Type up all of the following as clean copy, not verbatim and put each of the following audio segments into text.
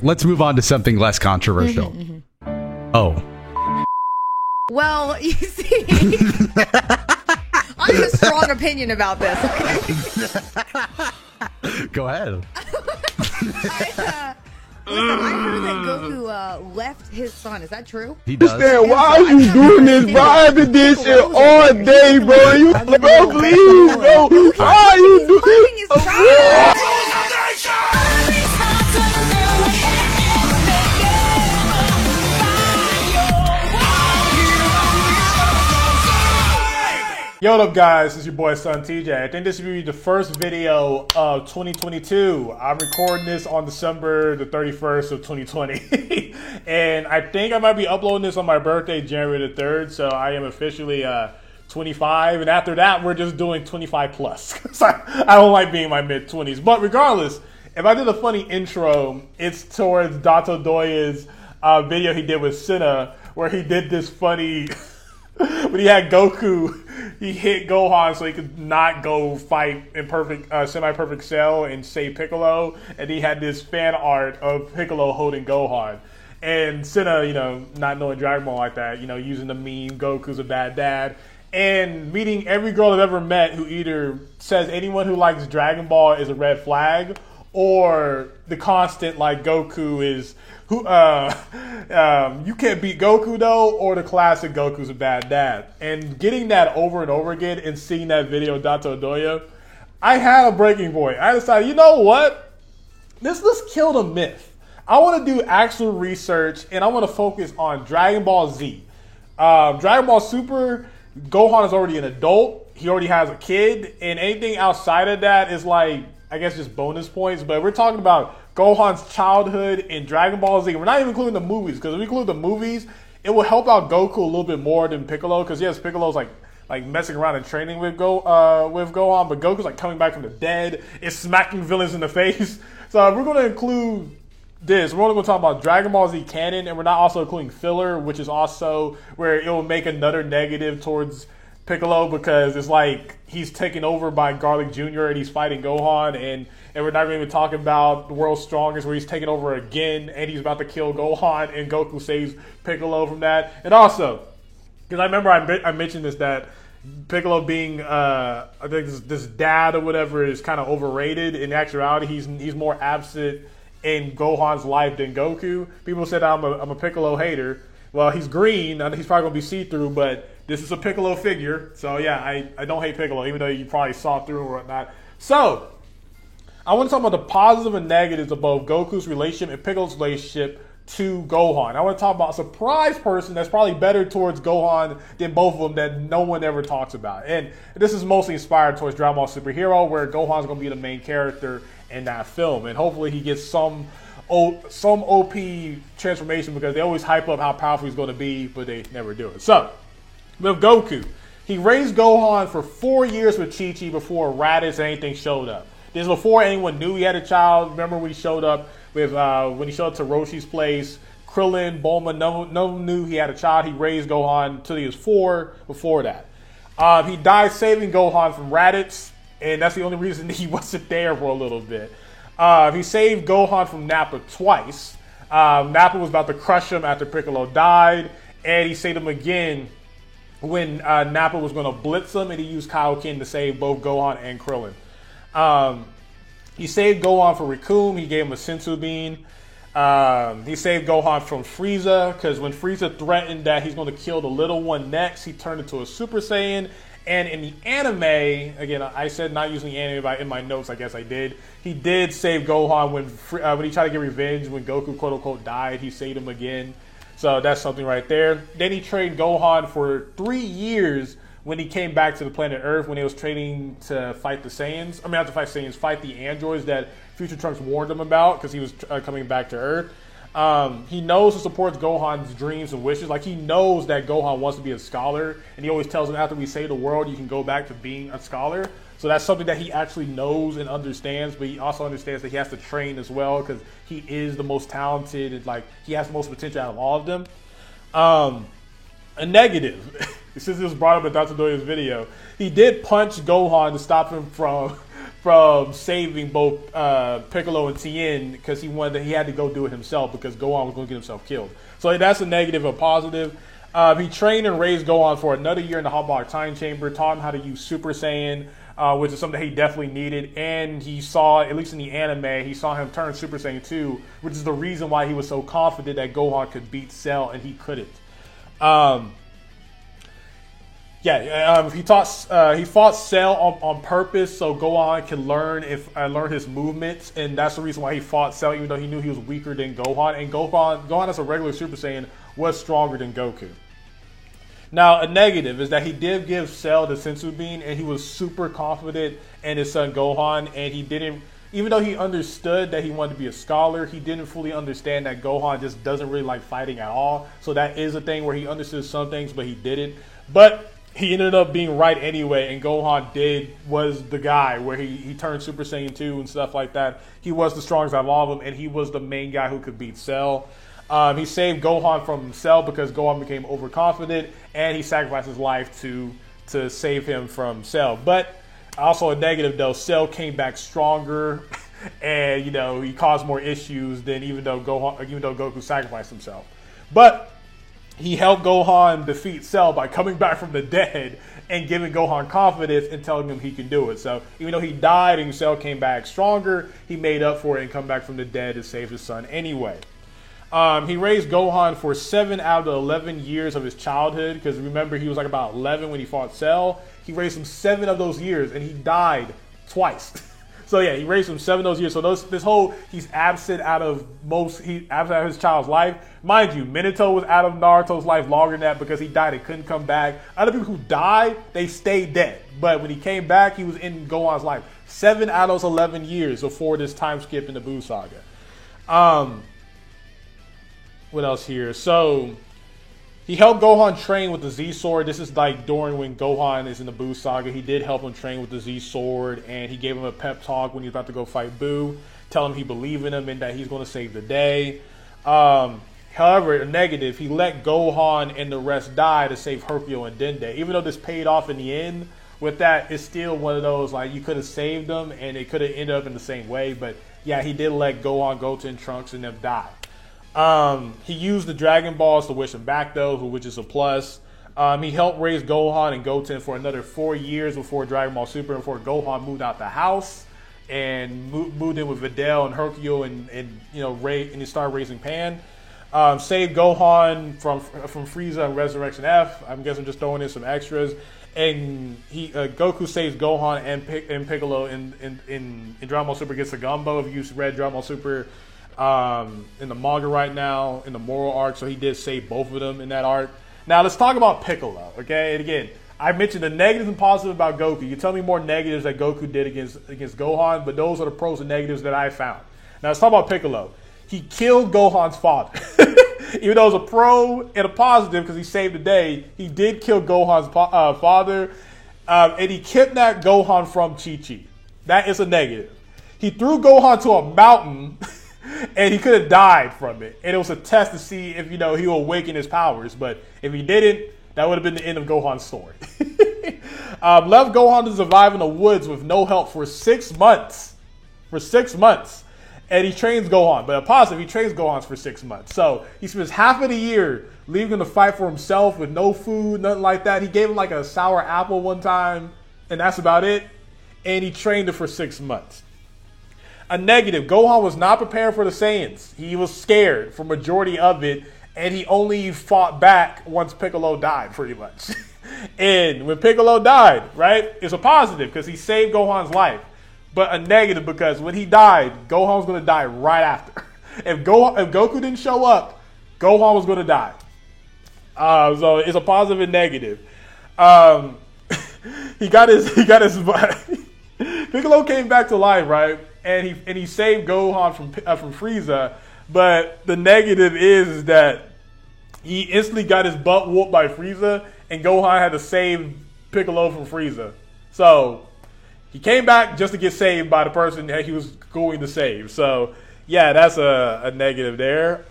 Let's move on to something less controversial. Oh. Well, you see, I have a strong opinion about this. Go ahead. Listen, I heard that Goku left his son. Is that true? He does. Understand why are you doing this, bro? I've been this shit all day, bro. You, bro, please, bro. Why are you doing this? Yo, what up, guys? It's your boy, Son TJ. I think this will be the first video of 2022. I'm recording this on December the 31st of 2020. And I think I might be uploading this on my birthday, January the 3rd. So I am officially 25. And after that, we're just doing 25 plus. So I don't like being in my mid-20s. But regardless, if I did a funny intro, it's towards Dato Doya's video he did with Senna, where he did this funny... when he had Goku, he hit Gohan so he could not go fight in perfect, semi-perfect Cell and save Piccolo. And he had this fan art of Piccolo holding Gohan. And Senna, you know, not knowing Dragon Ball like that, you know, using the meme, Goku's a bad dad. And meeting every girl I've ever met who either says anyone who likes Dragon Ball is a red flag, or the constant like Goku is who you can't beat Goku though, or the classic Goku's a bad dad. And getting that over and over again and seeing that video of Dato Doya, I had a breaking point. I decided, you know what? Let's kill the myth. I want to do actual research and I want to focus on Dragon Ball Z. Dragon Ball Super, Gohan is already an adult. He already has a kid, and anything outside of that is like, I guess, just bonus points. But we're talking about Gohan's childhood in Dragon Ball Z. We're not even including the movies, because if we include the movies, it will help out Goku a little bit more than Piccolo. Because yes, Piccolo's like messing around and training with Gohan, but Goku's like coming back from the dead, is smacking villains in the face. So we're going to include this. We're only going to talk about Dragon Ball Z canon, and we're not also including filler, which is also where it will make another negative towards Piccolo, because it's like he's taken over by Garlic Jr. and he's fighting Gohan, and we're not even talking about the World's Strongest, where he's taking over again and he's about to kill Gohan and Goku saves Piccolo from that. And also, because I remember I mentioned this, that Piccolo being I think this dad or whatever is kind of overrated. In actuality, he's more absent in Gohan's life than Goku. People said I'm a Piccolo hater. Well, he's green, and he's probably going to be see-through, but this is a Piccolo figure. So, yeah, I don't hate Piccolo, even though you probably saw through or whatnot. So, I want to talk about the positive and negatives of both Goku's relationship and Piccolo's relationship to Gohan. I want to talk about a surprise person that's probably better towards Gohan than both of them that no one ever talks about. And this is mostly inspired towards Dragon Ball Superhero, where Gohan's going to be the main character in that film. And hopefully he gets some OP transformation, because they always hype up how powerful he's going to be, but they never do it. So, with Goku, he raised Gohan for 4 years with Chi-Chi before Raditz or anything showed up. This is before anyone knew he had a child. Remember when he showed up with when he showed up to Roshi's place, Krillin, Bulma, no one knew he had a child. He raised Gohan until he was 4 before that. He died saving Gohan from Raditz, and that's the only reason he wasn't there for a little bit. He saved Gohan from Nappa twice. Nappa was about to crush him after Piccolo died, and he saved him again when Nappa was going to blitz him, and he used Kaioken to save both Gohan and Krillin. He saved Gohan for Recoome. He gave him a Senzu Bean. He saved Gohan from Frieza, because when Frieza threatened that he's going to kill the little one next, he turned into a Super Saiyan. And in the anime, again, I said not using the anime, but in my notes, I guess I did. He did save Gohan when he tried to get revenge when Goku, quote unquote, died. He saved him again. So that's something right there. Then he trained Gohan for 3 years when he came back to the planet Earth, when he was training to fight the Saiyans. I mean, not to fight Saiyans, fight the androids that Future Trunks warned him about, because he was coming back to Earth. He knows and supports Gohan's dreams and wishes. Like, he knows that Gohan wants to be a scholar, and he always tells him, after we save the world, you can go back to being a scholar. So that's something that he actually knows and understands, but he also understands that he has to train as well, because he is the most talented, and like, he has the most potential out of all of them. A negative, since this was brought up in Dr. Doya's video, he did punch Gohan to stop him from from saving both Piccolo and Tien because he had to go do it himself because Gohan was going to get himself killed. So that's a negative. A positive. He trained and raised Gohan for another year in the Hot Time Chamber, taught him how to use Super Saiyan, which is something he definitely needed. And he saw, at least in the anime, he saw him turn Super Saiyan 2, which is the reason why he was so confident that Gohan could beat Cell and he couldn't. He fought Cell on purpose so Gohan can learn his movements, and that's the reason why he fought Cell, even though he knew he was weaker than Gohan. And Gohan as a regular Super Saiyan was stronger than Goku. Now, a negative is that he did give Cell the Senzu Bean, and he was super confident in his son Gohan, and he didn't, even though he understood that he wanted to be a scholar, he didn't fully understand that Gohan just doesn't really like fighting at all. So that is a thing where he understood some things, but he didn't. But he ended up being right anyway, and Gohan was the guy where he turned Super Saiyan 2 and stuff like that. He was the strongest out of all of them, and he was the main guy who could beat Cell. He saved Gohan from Cell because Gohan became overconfident, and he sacrificed his life to save him from Cell. But also a negative though, Cell came back stronger, and he caused more issues than even though Goku sacrificed himself. But he helped Gohan defeat Cell by coming back from the dead and giving Gohan confidence and telling him he can do it. So even though he died and Cell came back stronger, he made up for it and come back from the dead to save his son anyway. He raised Gohan for 7 out of the 11 years of his childhood, because remember he was like about 11 when he fought Cell. He raised him 7 of those years, and he died twice. So yeah, he raised him 7 of those years. So he's absent out of his child's life. Mind you, Minato was out of Naruto's life longer than that because he died and couldn't come back. Other people who died, they stayed dead. But when he came back, he was in Gohan's life 7 out of those 11 years before this time skip in the Buu Saga. What else here? So he helped Gohan train with the Z-Sword. This is like during when Gohan is in the Buu Saga. He did help him train with the Z-Sword, and he gave him a pep talk when he was about to go fight Buu, tell him he believed in him and that he's going to save the day. However, a negative, he let Gohan and the rest die to save Hercule and Dende. Even though this paid off in the end, with that, it's still one of those, like, you could have saved them and it could have ended up in the same way. But yeah, he did let Gohan, Goten, Trunks, and them die. He used the Dragon Balls to wish him back, though, which is a plus. He helped raise Gohan and Goten for another 4 years before Dragon Ball Super, before Gohan moved out the house and moved in with Videl and Hercule and he started raising Pan. Saved Gohan from Frieza and Resurrection F. I guess I'm just throwing in some extras. And Goku saves Gohan and Piccolo in Dragon Ball Super Gets a Gumbo. If you read Dragon Ball Super in the manga right now, in the Moral arc, so he did save both of them in that arc. Now let's talk about Piccolo, okay? And again, I mentioned the negatives and positives about Goku. You tell me more negatives that Goku did against Gohan, but those are the pros and negatives that I found. Now let's talk about Piccolo. He killed Gohan's father. Even though it was a pro and a positive because he saved the day, he did kill Gohan's father, and he kidnapped Gohan from Chi-Chi. That is a negative. He threw Gohan to a mountain, and he could have died from it. And it was a test to see if, he will awaken his powers. But if he didn't, that would have been the end of Gohan's story. Left Gohan to survive in the woods with no help for 6 months. For 6 months. And he trains Gohan. But a positive, he trains Gohan for 6 months. So he spends half of the year leaving him to fight for himself with no food, nothing like that. He gave him like a sour apple one time, and that's about it. And he trained him for 6 months. A negative, Gohan was not prepared for the Saiyans. He was scared for majority of it, and he only fought back once Piccolo died, pretty much. And when Piccolo died, right, it's a positive because he saved Gohan's life. But a negative because when he died, Gohan was going to die right after. If Goku didn't show up, Gohan was going to die. So it's a positive and negative. He got his Piccolo came back to life, right? And he saved Gohan from Frieza, but the negative is that he instantly got his butt whooped by Frieza, and Gohan had to save Piccolo from Frieza. So he came back just to get saved by the person that he was going to save. So yeah, that's a negative there.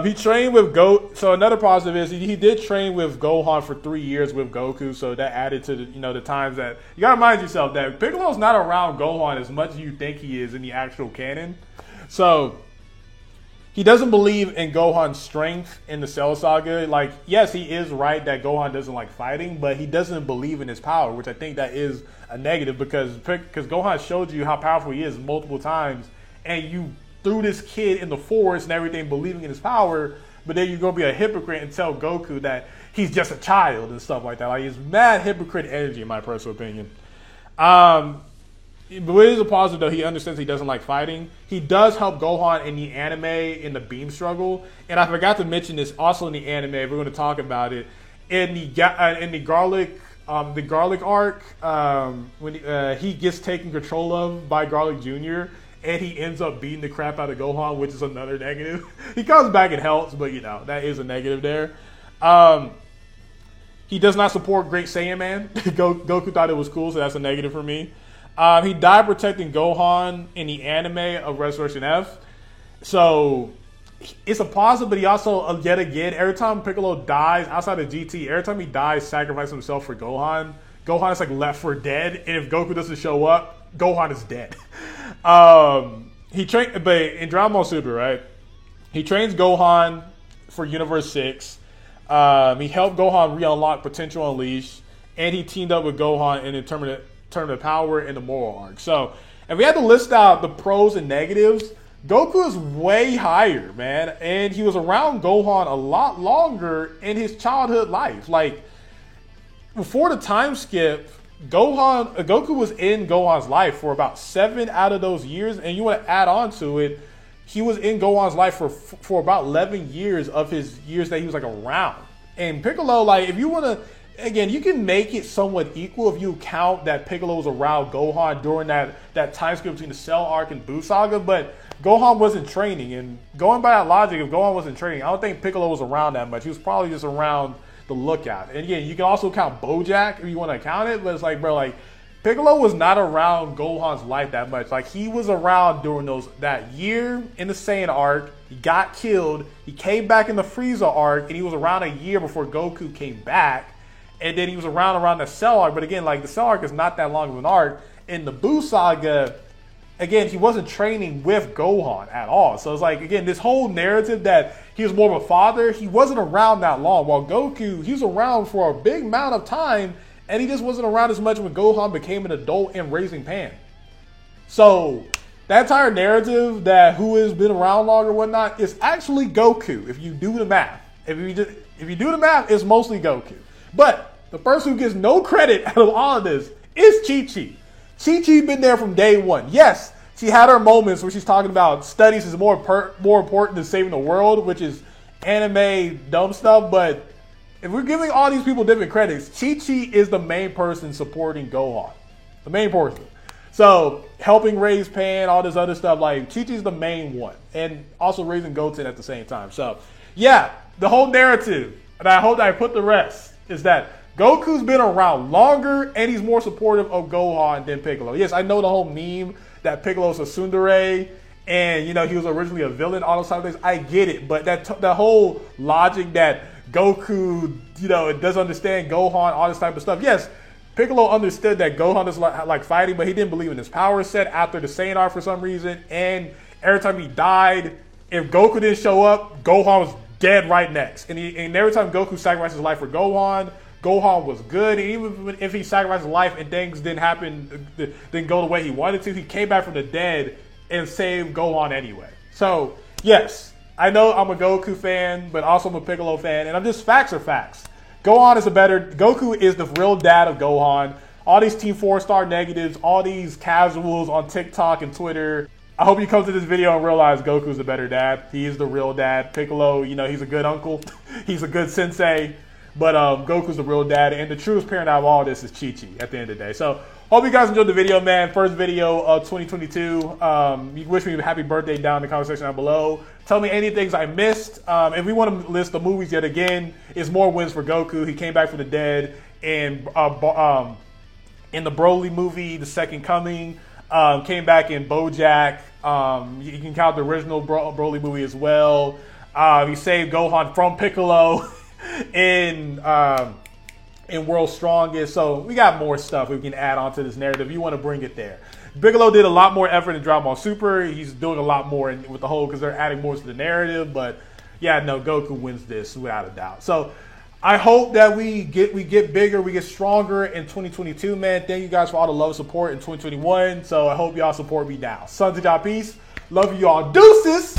He trained with So another positive is he did train with Gohan for 3 years with Goku. So that added to the times that you gotta remind yourself that Piccolo's not around Gohan as much as you think he is in the actual canon. So he doesn't believe in Gohan's strength in the Cell Saga. Like, yes, he is right that Gohan doesn't like fighting, but he doesn't believe in his power, which I think that is a negative because Gohan showed you how powerful he is multiple times, and you threw this kid in the forest and everything believing in his power, but then you're going to be a hypocrite and tell Goku that he's just a child and stuff like that. Like, it's mad hypocrite energy, in my personal opinion. But it is a positive, though. He understands he doesn't like fighting. He does help Gohan in the anime in the beam struggle. And I forgot to mention this also in the anime. We're going to talk about it. In the Garlic arc, when he gets taken control of by Garlic Jr., and he ends up beating the crap out of Gohan, which is another negative. He comes back and helps, but, that is a negative there. He does not support Great Saiyan Man. Goku thought it was cool, so that's a negative for me. He died protecting Gohan in the anime of Resurrection F. So it's a positive, but he also, yet again, every time Piccolo dies outside of GT, every time he dies, sacrifices himself for Gohan. Gohan is like left for dead, and if Goku doesn't show up, Gohan is dead. He trained, but in Dragon Ball Super, right? He trains Gohan for Universe 6. He helped Gohan re-unlock Potential Unleashed, and he teamed up with Gohan in Tournament of Power in the Moral Arc. So, if we had to list out the pros and negatives, Goku is way higher, man. And he was around Gohan a lot longer in his childhood life. Like, before the time skip, Goku was in Gohan's life for about 7 out of those years. And you want to add on to it, he was in Gohan's life for about 11 years of his years that he was, like, around. And Piccolo, like, if you want to... Again, you can make it somewhat equal if you count that Piccolo was around Gohan during that time skip between the Cell arc and Buu Saga, but Gohan wasn't training. And going by that logic, if Gohan wasn't training, I don't think Piccolo was around that much. He was probably just around the Lookout. And again, you can also count Bojack if you want to count it, but it's like, bro, like, Piccolo was not around Gohan's life that much. Like, he was around during that year in the Saiyan arc. He got killed. He came back in the Frieza arc, and he was around a year before Goku came back. And then he was around the Cell arc. But again, like, the Cell arc is not that long of an arc. In the Buu Saga, again, he wasn't training with Gohan at all. So it's like, again, this whole narrative that he was more of a father, he wasn't around that long. While Goku, he was around for a big amount of time, and he just wasn't around as much when Gohan became an adult and raising Pan. So that entire narrative that who has been around longer or whatnot is actually Goku, if you do the math. If you do the math, it's mostly Goku. But the person who gets no credit out of all of this is Chi-Chi. Chi-Chi been there from day one. Yes, she had her moments where she's talking about studies is more important than saving the world, which is anime dumb stuff. But if we're giving all these people different credits, Chi-Chi is the main person supporting Gohan. The main person. So helping raise Pan, all this other stuff, like Chi-Chi's the main one. And also raising Goten at the same time. So yeah, the whole narrative, and I hope that I put the rest, is that Goku's been around longer and he's more supportive of Gohan than Piccolo. Yes, I know the whole meme that Piccolo's a tsundere and, he was originally a villain, all those type of things. I get it, but that whole logic that Goku, doesn't understand Gohan, all this type of stuff. Yes, Piccolo understood that Gohan doesn't like fighting, but he didn't believe in his power set after the Saiyan arc for some reason. And every time he died, if Goku didn't show up, Gohan was dead right next. And every time Goku sacrificed his life for Gohan, Gohan was good. And even if he sacrificed his life and things didn't go the way he wanted to, he came back from the dead and saved Gohan anyway. So, yes, I know I'm a Goku fan, but also I'm a Piccolo fan. And facts are facts. Goku is the real dad of Gohan. All these Team 4-star negatives, all these casuals on TikTok and Twitter, I hope you come to this video and realize Goku's the better dad. He is the real dad. Piccolo, he's a good uncle. He's a good sensei. But Goku's the real dad. And the truest parent out of all this is Chi-Chi at the end of the day. So, hope you guys enjoyed the video, man. First video of 2022. You can wish me a happy birthday down in the comment section down below. Tell me any things I missed. If we want to list the movies yet again, it's more wins for Goku. He came back from the dead. And in the Broly movie, The Second Coming, came back in BoJack. You can count the original Broly movie as well. He saved Gohan from Piccolo in World's Strongest. So we got more stuff we can add on to this narrative. You want to bring it there. Piccolo did a lot more effort in Dragon Ball Super. He's doing a lot more with the whole because they're adding more to the narrative. But yeah, no, Goku wins this without a doubt. So I hope that we get bigger, we get stronger in 2022, man. Thank you guys for all the love and support in 2021. So I hope y'all support me now. Sons of God, peace. Love you all. Deuces.